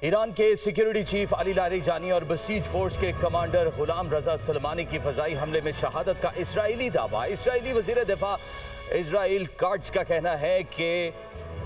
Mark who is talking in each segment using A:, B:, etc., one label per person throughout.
A: Iran के security chief Ali Larijani और buses force के कमांडर गुलाम रजा सलमानी की फजाई हमले में शहादत का इसराइली दावा। इसराइली वजीर दिफा इजराइल काट्ज का कहना है कि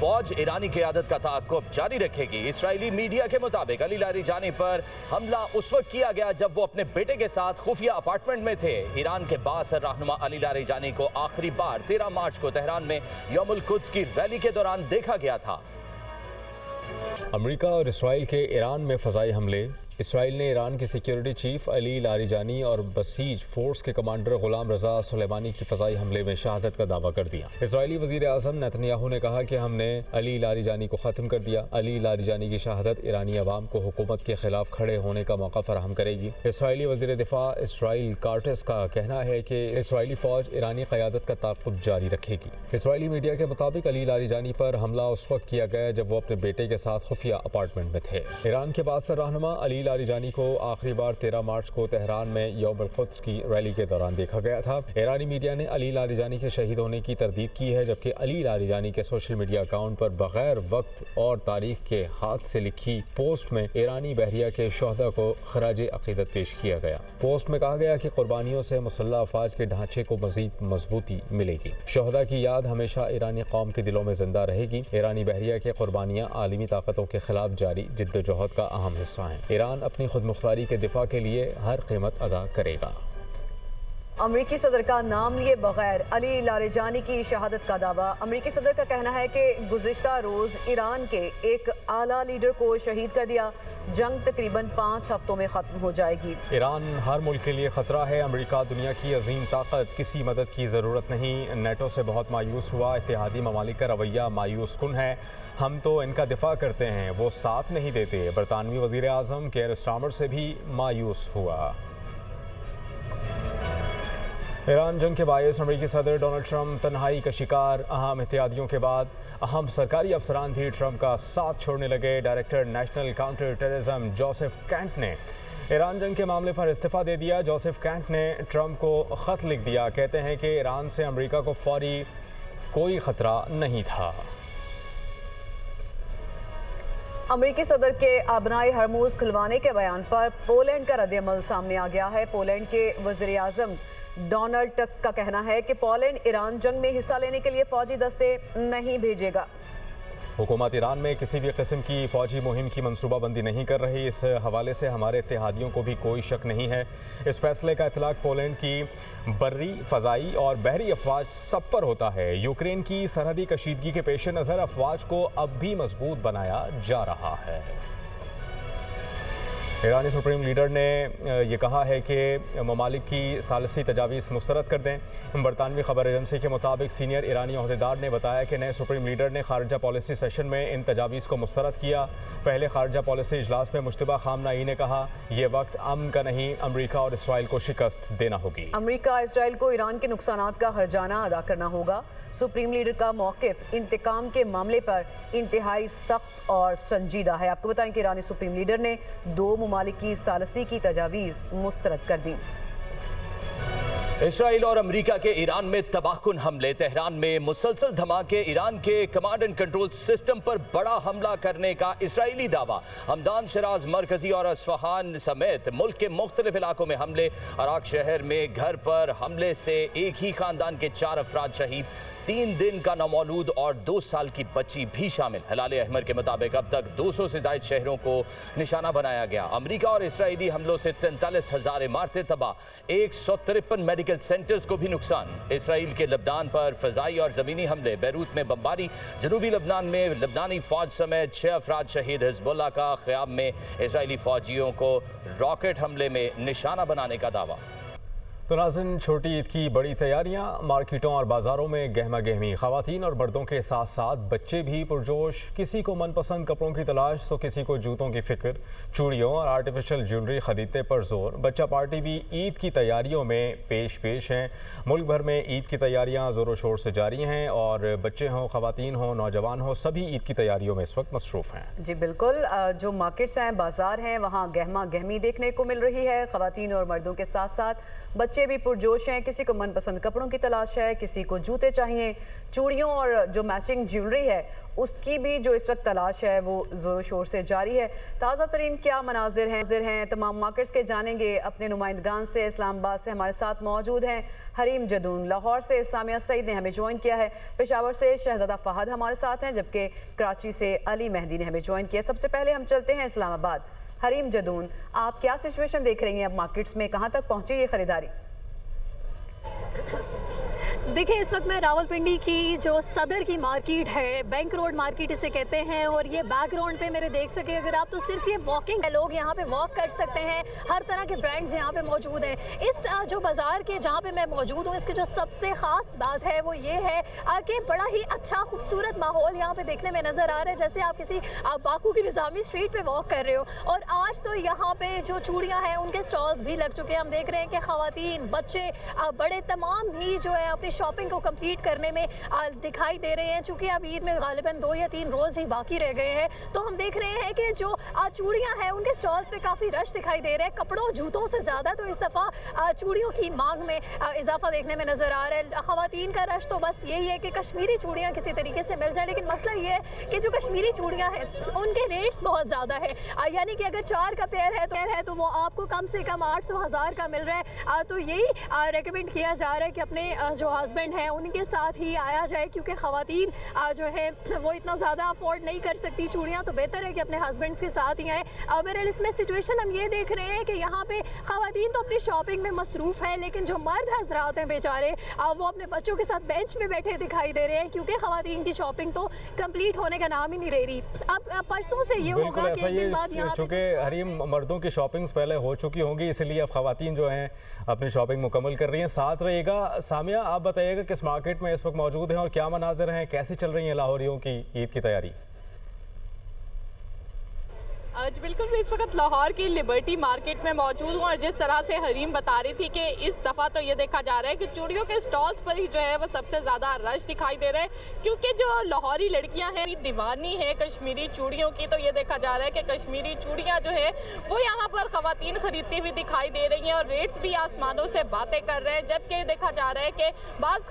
A: फौज ईरानी क़यादत का ताक़ुब जारी रखेगी। इसराइली मीडिया के मुताबिक अली लारिजानी पर हमला उस वक्त किया गया जब वो अपने बेटे के साथ खुफिया अपार्टमेंट में थे। ईरान के बाअसर रहनुमा अली लारिजानी को आखिरी बार 13 मार्च को तेहरान में यौमुल कुद्स की रैली के दौरान देखा गया था।
B: अमेरिका और इसराइल के ईरान में फ़ज़ाई हमले। इसराइल ने ईरान के सिक्योरिटी चीफ अली लारिजानी और बसीज फोर्स के कमांडर गुलाम रजा सुलेमानी की फ़ज़ाई हमले में शहादत का दावा कर दिया। इसराइली वज़ीर आज़म नेतन्याहू ने कहा कि हमने अली लारिजानी को ख़त्म कर दिया। अली लारिजानी की शहादत ईरानी अवाम को हुकूमत के खिलाफ खड़े होने का मौका फराहम करेगी। इसराइली वज़ीर दिफा इसराइल काट्ज का कहना है कि इसराइली फ़ौज ईरानी क़यादत का ताक़ुब जारी रखेगी। इसराइली मीडिया के मुताबिक अली लारिजानी पर हमला उस वक्त किया गया जब वो अपने बेटे के साथ खुफिया अपार्टमेंट में थे। ईरान के बाअसर रहनुमा अली लारिजानी को आखिरी बार 13 मार्च को तेहरान में यौमुल कुद्स की रैली के दौरान देखा गया था। ईरानी मीडिया ने अली लारिजानी के शहीद होने की तरदीद की है, जबकि अली लारिजानी के सोशल मीडिया अकाउंट पर बगैर वक्त और तारीख के हाथ से लिखी पोस्ट में ईरानी बहरिया के शोहदा को खराजे अकीदत पेश किया गया। पोस्ट में कहा गया कि कुर्बानियों से मुसल्लह अफवाज के ढांचे को मजीद मजबूती मिलेगी। शोहदा की याद हमेशा ईरानी कौम के दिलों में जिंदा रहेगी। ईरानी बहरिया की कुर्बानियाँ आलमी ताकतों के खिलाफ जारी जिद्दोजहद का अहम हिस्सा हैं। ईरान अपनी खुद मुख्तारी के दिफा के लिए हर कीमत अदा करेगा।
C: अमरीकी सदर का नाम लिए बगैर अली लारिजानी की शहादत का दावा। अमरीकी सदर का कहना है कि गुज़िश्ता रोज़ ईरान के एक आला लीडर को शहीद कर दिया। जंग तकरीबन 5 हफ्तों में ख़त्म हो जाएगी।
B: ईरान हर मुल्क के लिए ख़तरा है। अमरीका दुनिया की अजीम ताकत, किसी मदद की ज़रूरत नहीं। नेटो से बहुत मायूस हुआ। इत्तेहादी ममालिक का रवैया मायूस कुन है। हम तो इनका दिफा करते हैं, वो साथ नहीं देते। बरतानवी वज़ीर आज़म केयर स्टार्मर से भी मायूस हुआ। ईरान जंग के बायस अमरीकी सदर डोनाल्ड ट्रंप तन्हाई का शिकार। अहम इत्तेहादियों के बाद अहम सरकारी अफसरान भी ट्रंप का साथ छोड़ने लगे। Director national counter terrorism Joseph Kent ने ईरान जंग के मामले पर इस्तीफ़ा दे दिया। जोसेफ कैंट ने ट्रंप को ख़त लिख दिया। कहते हैं कि ईरान से अमरीका को फौरी कोई ख़तरा नहीं था।
C: अमरीकी सदर के आबनाई हरमूज खुलवाने के बयान पर पोलैंड का रद्द-ए-अमल सामने आ गया है। पोलैंड के वज़ीर आज़म डोनाल्ड टस्क का कहना है कि पोलैंड ईरान जंग में हिस्सा लेने के लिए फौजी दस्ते नहीं भेजेगा।
B: हुकूमत ईरान में किसी भी किस्म की फ़ौजी मुहिम की मनसूबाबंदी नहीं कर रही। इस हवाले से हमारे इत्तेहादियों को भी कोई शक नहीं है। इस फैसले का इतलाक़ पोलैंड की बर्री, फ़ज़ाई और बहरी अफवाज सब पर होता है। यूक्रेन की सरहदी कशीदगी के पेश नज़र अफवाज को अब भी मजबूत बनाया जा रहा है। ईरानी सुप्रीम लीडर ने यह कहा है कि ममालिक की सालसी तजावीज़ मुस्तरद कर दें। बरतानवी खबर एजेंसी के मुताबिक सीनियर ईरानी अहदेदार ने बताया कि नए सुप्रीम लीडर ने खारजा पॉलिसी सेशन में इन तजावीज़ को मुस्तरद किया। पहले खारजा पॉलिसी इजलास में मुश्तबा खामनाई ने कहा, यह वक्त अमन का नहीं, अमरीका और इसराइल को शिकस्त देना होगी।
C: अमरीका इसराइल को ईरान के नुकसानात का हर्जाना अदा करना होगा। सुप्रीम लीडर का मौक़िफ़ इंतकाम के मामले पर इंतहाई सख्त और संजीदा है। आपको बताएं कि ईरानी सुप्रीम लीडर ने 2 ममालिक की सालसी की तजावीज़ मुस्तरद कर दी।
A: इसराइल और अमेरिका के ईरान में तबाहकुन हमले। तेहरान में मुसलसल धमाके। ईरान के कमांड एंड कंट्रोल सिस्टम पर बड़ा हमला करने का इसराइली दावा। हमदान, शिराज मरकजी और अस्फहान समेत मुल्क के मुख्तलिफ इलाकों में हमले। अराक शहर में घर पर हमले से एक ही खानदान के 4 अफराद शहीद, 3 दिन का नौमौलूद और 2 साल की बच्ची भी शामिल। हिलाल अहमर के मुताबिक अब तक 200 से ज़ायद शहरों को निशाना बनाया गया। अमेरिका और इसराइली हमलों से 43,000 इमारतें तबाह, 153 मेडिकल सेंटर्स को भी नुकसान। इसराइल के लबनान पर फ़ज़ाई और ज़मीनी हमले। बैरूत में बमबारी। जनूबी लबनान में लबनानी फ़ौज समेत 6 अफराद शहीद। हिज़्बुल्लाह का क़याम में इसराइली फ़ौजियों को रॉकेट हमले में निशाना बनाने का दावा।
B: तो नाज़रीन, छोटी ईद की बड़ी तैयारियां। मार्केटों और बाज़ारों में गहमा गहमी। ख़वातीन और मर्दों के साथ साथ बच्चे भी पुरजोश। किसी को मनपसंद कपड़ों की तलाश तो किसी को जूतों की फ़िक्र। चूड़ियों और आर्टिफिशियल ज्वेलरी ख़रीदने पर जोर। बच्चा पार्टी भी ईद की तैयारियों में पेश हैं। मुल्क भर में ईद की तैयारियां ज़ोरों शोर से जारी हैं और बच्चे हों, ख़वातीन हों, नौजवान हों, सभी ईद की तैयारियों में इस वक्त मसरूफ़ हैं।
C: जी बिल्कुल, जो मार्केट्स हैं, बाज़ार हैं, वहाँ गहमा गहमी देखने को मिल रही है। ख़वातीन और मर्दों के साथ साथ बच्चे बच्चे भी पुरजोश हैं, किसी को मनपसंद कपड़ों की तलाश है, किसी को जूते चाहिए, चूड़ियों और जो मैचिंग ज्वेलरी है उसकी भी जो इस वक्त तलाश है वो ज़ोर शोर से जारी है। ताज़ा तरीन क्या मनाजिर हैं तमाम मार्केट्स के जानेंगे अपने नुमाइंदगान से। इस्लामाबाद से हमारे साथ मौजूद हैं हरीम जदून, लाहौर से सामिया सईद ने हमें ज्वाइन किया है, पेशावर से शहजादा फहद हमारे साथ हैं, जबकि कराची से अली मेहदी ने हमें ज्वाइन किया। सबसे पहले हम चलते हैं इस्लामाबाद। हरीम जदून, आप क्या सिचुएशन देख रही हैं अब मार्केट्स में, कहाँ तक पहुँची ये खरीदारी?
D: देखिए, इस वक्त मैं रावलपिंडी की जो सदर की मार्केट है, बैंक रोड मार्केट इसे कहते हैं, और ये बैकग्राउंड पे मेरे देख सके अगर आप तो सिर्फ ये वॉकिंग है, लोग यहाँ पे वॉक कर सकते हैं, हर तरह के ब्रांड्स यहाँ पे मौजूद हैं। इस जो बाज़ार के जहाँ पे मैं मौजूद हूँ, इसकी जो सबसे ख़ास बात है वो ये है कि बड़ा ही अच्छा खूबसूरत माहौल यहाँ पे देखने में नज़र आ रहा है, जैसे आप किसी बाकू की निज़ामी स्ट्रीट पर वॉक कर रहे हो। और आज तो यहाँ पे जो चूड़ियाँ हैं उनके स्टॉल्स भी लग चुके हैं। हम देख रहे हैं कि ख़वातीन, बच्चे, बड़े तमाम ही जो है अपनी शॉपिंग को कंप्लीट करने में दिखाई दे रहे हैं। चूंकि अब ईद में गालिबन 2 या 3 रोज़ ही बाकी रह गए हैं, तो हम देख रहे हैं कि जो चूड़ियां हैं उनके स्टॉल्स पे काफ़ी रश दिखाई दे रहा है। कपड़ों जूतों से ज़्यादा तो इस दफ़ा चूड़ियों की मांग में इजाफा देखने में नज़र आ रहा है। ख़वातीन का रश तो बस यही है कि कश्मीरी चूड़ियाँ किसी तरीके से मिल जाए, लेकिन मसला ये है कि जो कश्मीरी चूड़ियाँ हैं उनके रेट्स बहुत ज़्यादा है, यानी कि अगर 4 का पेयर है तो वो आपको कम से कम 800-1000 का मिल रहा है। तो यही रेकमेंड किया जा रहा है कि अपने जो हस्बैंड हैं उनके साथ ही आया जाए, क्योंकि ख़वातीन जो है वो इतना ज़्यादा अफोर्ड नहीं कर सकती चूड़ियाँ, तो बेहतर है कि अपने हस्बैंड्स के साथ ही आए। बहरहाल इसमें सिचुएशन हम ये देख रहे हैं कि यहाँ पे ख़वातीन तो अपनी शॉपिंग में मसरूफ़ है, लेकिन जो मर्द हज़रात हैं बेचारे वो अपने बच्चों के साथ बेंच में बैठे दिखाई दे रहे हैं, क्योंकि ख़वातीन की शॉपिंग तो कंप्लीट होने का नाम ही नहीं ले रही। अब परसों से ये होगा कि एक दिन बाद यहाँ
B: चूँकि हरीम मर्दों की शॉपिंग्स पहले हो चुकी होंगी, इसलिए अब ख़वातीन जो हैं अपनी शॉपिंग मुकम्मल कर रही हैं। साथ रहिएगा। सामिया, आप बताइएगा किस मार्केट में इस वक्त मौजूद हैं और क्या मनाजिर हैं, कैसी चल रही हैं लाहौरियों की ईद की तैयारी?
E: आज बिल्कुल मैं इस वक्त लाहौर की लिबर्टी मार्केट में मौजूद हूँ, और जिस तरह से हरीम बता रही थी कि इस दफ़ा तो ये देखा जा रहा है कि चूड़ियों के स्टॉल्स पर ही जो है वो सबसे ज़्यादा रश दिखाई दे रहा है, क्योंकि जो लाहौरी लड़कियाँ हैं दीवानी है कश्मीरी चूड़ियों की। तो ये देखा जा रहा है कि कश्मीरी चूड़ियाँ जो है वो यहाँ पर ख़वातीन खरीदती हुई दिखाई दे रही हैं, और रेट्स भी आसमानों से बातें कर रहे हैं। जबकि देखा जा रहा है कि बाज़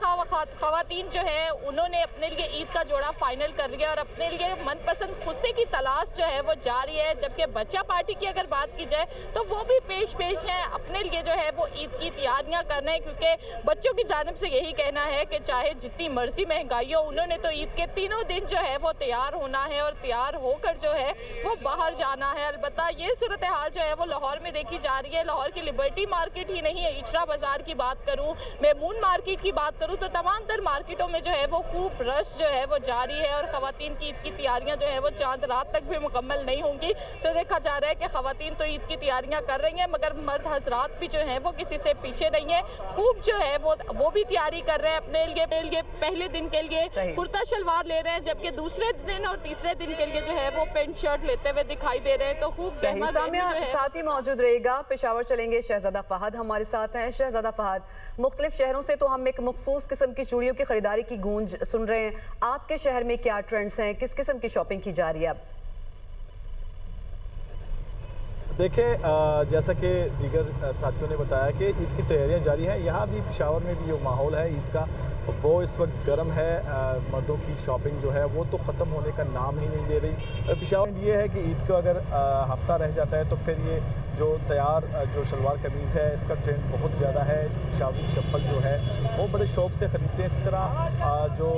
E: ख़वातीन जो है उन्होंने अपने लिए ईद का जोड़ा फाइनल कर लिया और अपने लिए मनपसंद खुस्से की तलाश जो है वो जारी है। जबकि बच्चा पार्टी की अगर बात की जाए तो वो भी पेश है, अपने लिए जो है वो ईद की तैयारियां कर रहे हैं, क्योंकि बच्चों की जानिब से यही कहना है कि चाहे जितनी मर्जी महंगाई हो, उन्होंने तो ईद के 3 दिन जो है वो तैयार होना है और तैयार होकर जो है वो बाहर जाना है। अलबत्ता ये सूरत हाल जो है वो लाहौर में देखी जा रही है। लाहौर की लिबर्टी मार्केट ही नहीं है, इचरा बाजार की बात करूँ, मेमून मार्केट की बात करूँ, तो तमाम तर मार्केटों में जो है वो खूब रश जो है वो जारी है, और ख़वातीन की ईद की तैयारियाँ जो है वो चांद रात तक भी मुकम्मल नहीं होंगी। तो देखा जा रहा है कि ख़वातीन तो ईद की तैयारियां कर रही हैं, मगर मर्द हजरात भी जो हैं वो किसी से पीछे नहीं है, खूब जो है वो भी तैयारी कर रहे हैं अपने लिए। पहले दिन के लिए कुर्ता शलवार ले रहे हैं, जबकि दूसरे दिन और तीसरे दिन के लिए जो है वो पेंट शर्ट लेते हुए दिखाई दे रहे हैं। तो खूब
C: साथ ही मौजूद रहेगा। पेशावर चलेंगे, शहजादा फहद हमारे साथ हैं। शहजादा फहद, मुख्तलिफ शहरों से तो हम एक मखसूस किस्म की चूड़ियों की खरीदारी की गूंज सुन रहे हैं, आपके शहर में क्या ट्रेंड्स हैं, किस किस्म की शॉपिंग की जा रही है अब?
F: देखिए, जैसा कि दीगर साथियों ने बताया कि ईद की तैयारियां जारी हैं, यहाँ भी पेशावर में भी जो माहौल है ईद का वो इस वक्त गर्म है। मर्दों की शॉपिंग जो है वो तो ख़त्म होने का नाम ही नहीं ले रही। पेशावर में ये है कि ईद को अगर हफ्ता रह जाता है तो फिर ये जो तैयार जो शलवार कमीज़ है इसका ट्रेंड बहुत ज़्यादा है। पेशावरी चप्पल जो है वो बड़े शौक़ से ख़रीदते हैं। इसी तरह जो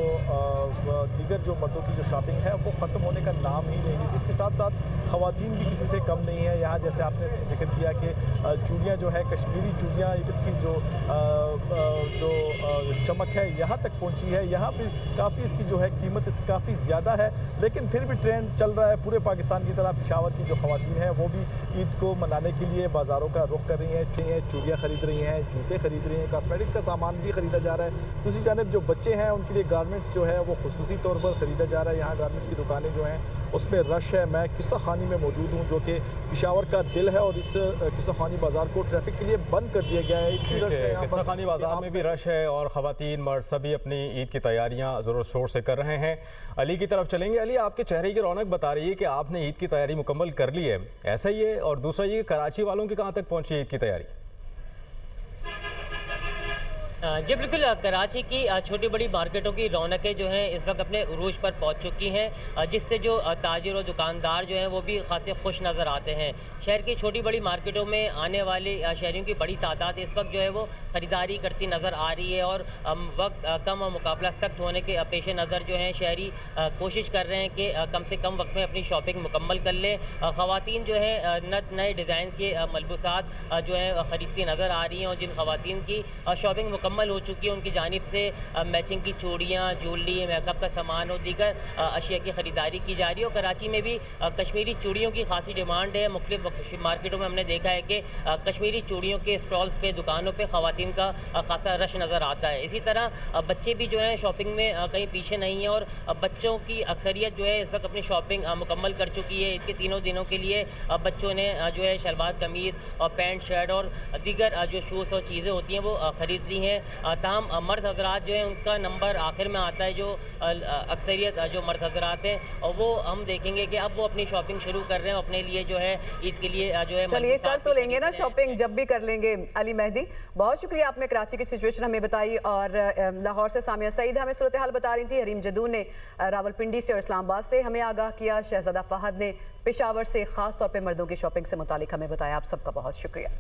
F: दीगर जो मर्दों की जो शॉपिंग है वो ख़त्म होने का नाम ही नहीं लेती। इसके साथ साथ ख़वातीन भी किसी से कम नहीं है। यहाँ जैसे आपने जिक्र किया कि चूड़ियाँ जो है कश्मीरी चूड़ियाँ, इसकी जो चमक है यहाँ तक पहुँची है। यहाँ भी काफ़ी इसकी जो है कीमत इसकी काफ़ी ज़्यादा है, लेकिन फिर भी ट्रेंड चल रहा है। पूरे पाकिस्तान की तरह पेशावर की जो ख़वातीन हैं वो भी ईद को मनाने के लिए बाज़ारों का रुख कर रही हैं, चूड़ियाँ ख़रीद रही हैं, जूते ख़रीद रही हैं, कॉस्मेटिक का सामान भी ख़रीदा जा रहा है। दूसरी जानिब जो बच्चे हैं उनके लिए गारमेंट्स जो है वो खुसूसी तौर पर ख़रीदा जा रहा है। यहाँ गारमेंट्स की दुकानें जो हैं उसमें रश है। मैं किस्सा खानी में मौजूद हूँ जो कि पेशावर का दिल है, और इस किस्सा खानी बाज़ार को ट्रैफिक के लिए बंद कर दिया गया है। इतनी रश है,
B: किस्सा खानी बाज़ार में भी रश है और ख़वातीन मर्द सभी अपनी ईद की तैयारियां ज़ोर शोर से कर रहे हैं। अली की तरफ चलेंगे। अली, आपके चेहरे की रौनक बता रही है कि आपने ईद की तैयारी मुकम्मल कर ली है, ऐसा ही है? और दूसरा ये कराची वालों की कहाँ तक पहुँची ईद की तैयारी?
G: जी बिल्कुल, कराची की छोटी बड़ी मार्केटों की रौनकें जो हैं इस वक्त अपने उरूज पर पहुंच चुकी हैं, जिससे जो ताजिर और दुकानदार जो हैं वो भी खासे खुश नज़र आते हैं। शहर की छोटी बड़ी मार्केटों में आने वाले शहरियों की बड़ी तादाद इस वक्त जो है वो ख़रीदारी करती नज़र आ रही है और वक्त कम और मुकाबला सख्त होने के पेश नज़र जो हैं शहरी कोशिश कर रहे हैं कि कम से कम वक्त में अपनी शॉपिंग मुकम्मल कर लें। ख़वातीन जो है नए डिज़ाइन के मलबूसात जो हैं ख़रीदती नज़र आ रही हैं और जिन ख़वातीन की शॉपिंग मुकम्मल हो चुकी है उनकी जानिब से मैचिंग की चूड़ियाँ, ज्वेलरी, मेकअप का सामान और दीगर अशिया की ख़रीदारी की जा रही है। और कराची में भी कश्मीरी चूड़ियों की खासी डिमांड है। मुख्तलिफ मार्केटों में हमने देखा है कि कश्मीरी चूड़ियों के स्टॉल्स पे, दुकानों पे ख़वातीन का खासा रश नज़र आता है। इसी तरह बच्चे भी जो हैं शॉपिंग में कहीं पीछे नहीं हैं और बच्चों की अक्सरियत जो है इस वक्त अपनी शॉपिंग मुकम्मल कर चुकी है। इसके तीनों दिनों के लिए बच्चों ने जो है शलवार कमीज़ और पैंट शर्ट और दीगर जो शूज़ और चीज़ें होती हैं वो ख़रीद ली हैं। तमाम मर्द हजरात जो है उनका नंबर आखिर में आता है, जो अक्सरियत जो मर्द हजरात हैं और वो हम देखेंगे कि अब वो अपनी शॉपिंग शुरू कर रहे हैं अपने लिए जो है ईद के लिए जो है।
C: चलिए कर तो लेंगे ना शॉपिंग, जब भी कर लेंगे। अली मेहदी, बहुत शुक्रिया, आपने कराची की सिचुएशन हमें बताई और लाहौर से सामिया सईद हमें सूरत हाल बता रही थी। हरीम जदू ने रावलपिंडी से और इस्लामाबाद से हमें आगाह किया। शहजादा फहद ने पेशावर से खास तौर पर मर्दों की शॉपिंग से मुतालिक हमें बताया। आप सबका बहुत शुक्रिया।